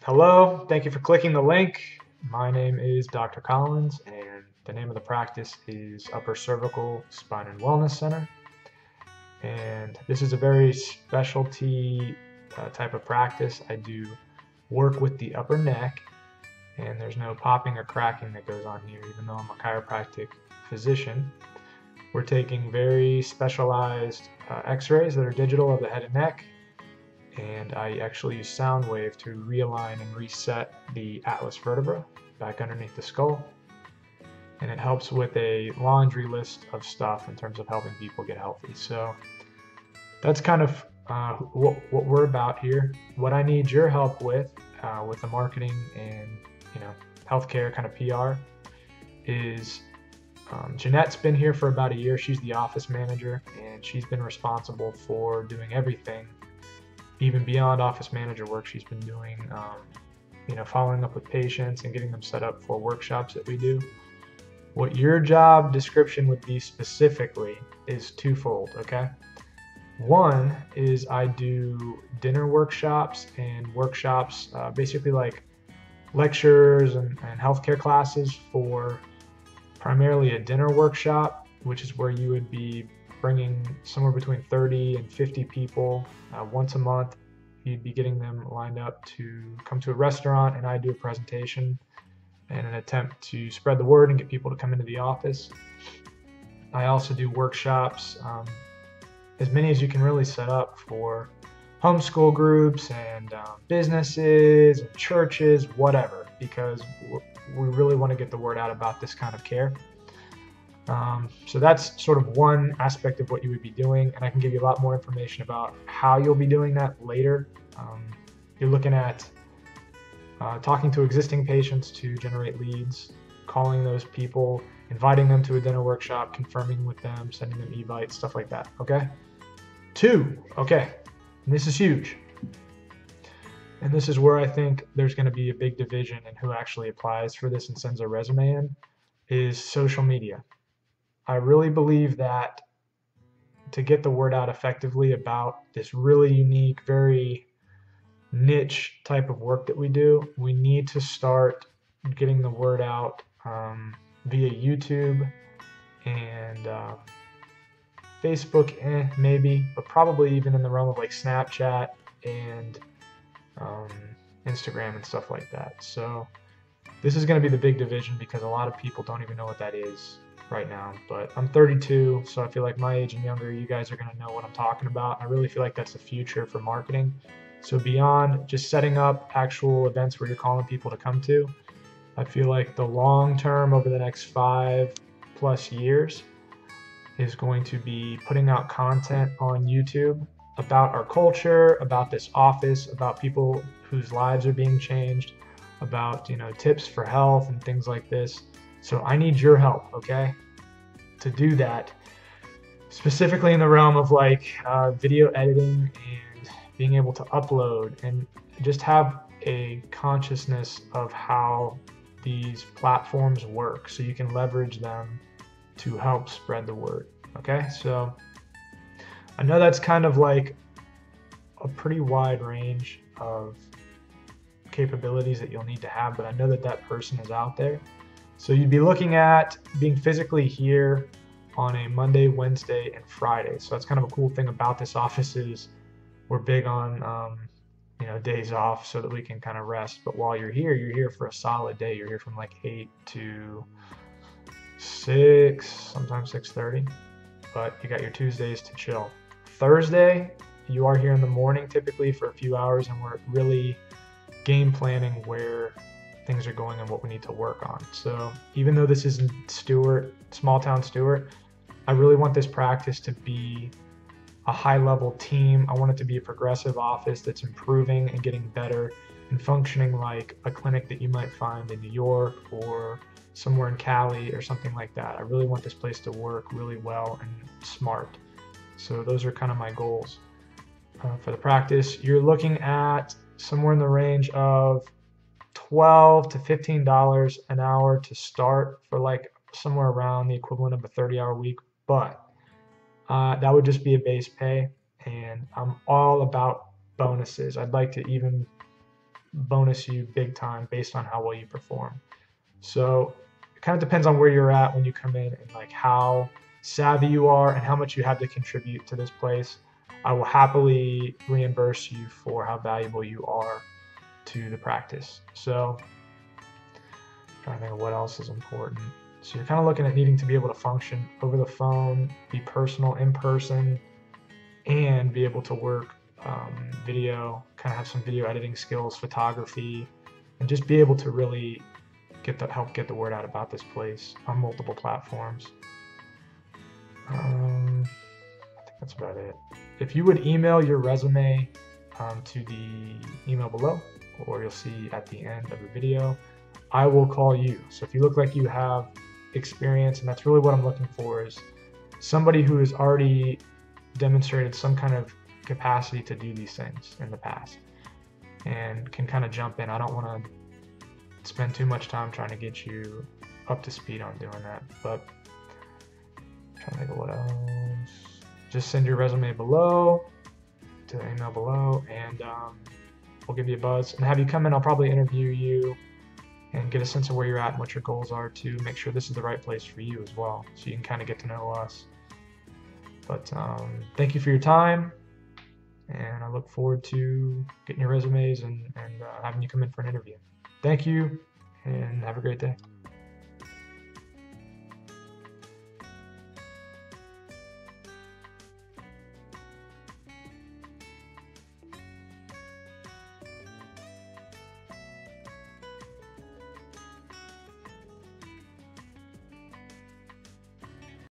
Hello, thank you for clicking the link. My name is Dr. Collins, and the name of the practice is Upper Cervical Spine and Wellness Center. And this is a very specialty type of practice. I do work with the upper neck, and there's no popping or cracking that goes on here, even though I'm a chiropractic physician. We're taking very specialized x-rays that are digital of the head and neck, and I actually use sound wave to realign and reset the atlas vertebra back underneath the skull. And it helps with a laundry list of stuff in terms of helping people get healthy. So that's kind of what we're about here. What I need your help with the marketing and healthcare kind of PR is Jeanette's been here for about a year. She's the office manager, and she's been responsible for doing everything even beyond office manager work. She's been doing, following up with patients and getting them set up for workshops that we do. What your job description would be specifically is twofold, okay? One is I do dinner workshops and workshops, basically like lectures and healthcare classes for primarily a dinner workshop, which is where you would be bringing somewhere between 30 and 50 people once a month. You'd be getting them lined up to come to a restaurant, and I do a presentation in an attempt to spread the word and get people to come into the office. I also do workshops, as many as you can really set up for homeschool groups and businesses and churches, whatever, because we really want to get the word out about this kind of care. So that's sort of one aspect of what you would be doing, and I can give you a lot more information about how you'll be doing that later. You're looking at talking to existing patients to generate leads, calling those people, inviting them to a dinner workshop, confirming with them, sending them evites, stuff like that, okay? Two, okay, and this is huge. And this is where I think there's going to be a big division in who actually applies for this and sends a resume in, is social media. I really believe that to get the word out effectively about this really unique, very niche type of work that we do, we need to start getting the word out via YouTube and Facebook, maybe, but probably even in the realm of like Snapchat and Instagram and stuff like that. So this is going to be the big division because a lot of people don't even know what that is right now. But I'm 32, so I feel like my age and younger, you guys are going to know what I'm talking about. I really feel like that's the future for marketing. So beyond just setting up actual events where you're calling people to come to, I feel like the long term over the next 5+ years is going to be putting out content on YouTube about our culture, about this office, about people whose lives are being changed, about tips for health and things like this. So I need your help, okay, to do that, specifically in the realm of like video editing and being able to upload and just have a consciousness of how these platforms work so you can leverage them to help spread the word. Okay, so I know that's kind of like a pretty wide range of capabilities that you'll need to have, but I know that that person is out there. So you'd be looking at being physically here on a Monday, Wednesday, and Friday. So that's kind of a cool thing about this office is we're big on days off so that we can kind of rest. But while you're here for a solid day. You're here from like 8 to 6, sometimes 6:30. But you got your Tuesdays to chill. Thursday, you are here in the morning typically for a few hours, and we're really game planning where things are going and what we need to work on. So even though this isn't Stuart, small town Stuart, I really want this practice to be a high level team. I want it to be a progressive office that's improving and getting better and functioning like a clinic that you might find in New York or somewhere in Cali or something like that. I really want this place to work really well and smart. So those are kind of my goals for the practice. You're looking at somewhere in the range of $12 to $15 an hour to start for like somewhere around the equivalent of a 30-hour week, but that would just be a base pay, and I'm all about bonuses. I'd like to even bonus you big time based on how well you perform. So it kind of depends on where you're at when you come in and like how savvy you are and how much you have to contribute to this place. I will happily reimburse you for how valuable you are to the practice. So I'm trying to think of what else is important. So you're kind of looking at needing to be able to function over the phone, be personal in person, and be able to work video, kind of have some video editing skills, photography, and just be able to really help get the word out about this place on multiple platforms. I think that's about it. If you would email your resume to the email below, or you'll see at the end of the video, I will call you. So if you look like you have experience, and that's really what I'm looking for, is somebody who has already demonstrated some kind of capacity to do these things in the past and can kind of jump in. I don't want to spend too much time trying to get you up to speed on doing that, but I'm trying to think of what else. Just send your resume below to the email below, and we'll give you a buzz and have you come in. I'll probably interview you and get a sense of where you're at and what your goals are to make sure this is the right place for you as well, so you can kind of get to know us. But thank you for your time, and I look forward to getting your resumes and having you come in for an interview. Thank you, and have a great day.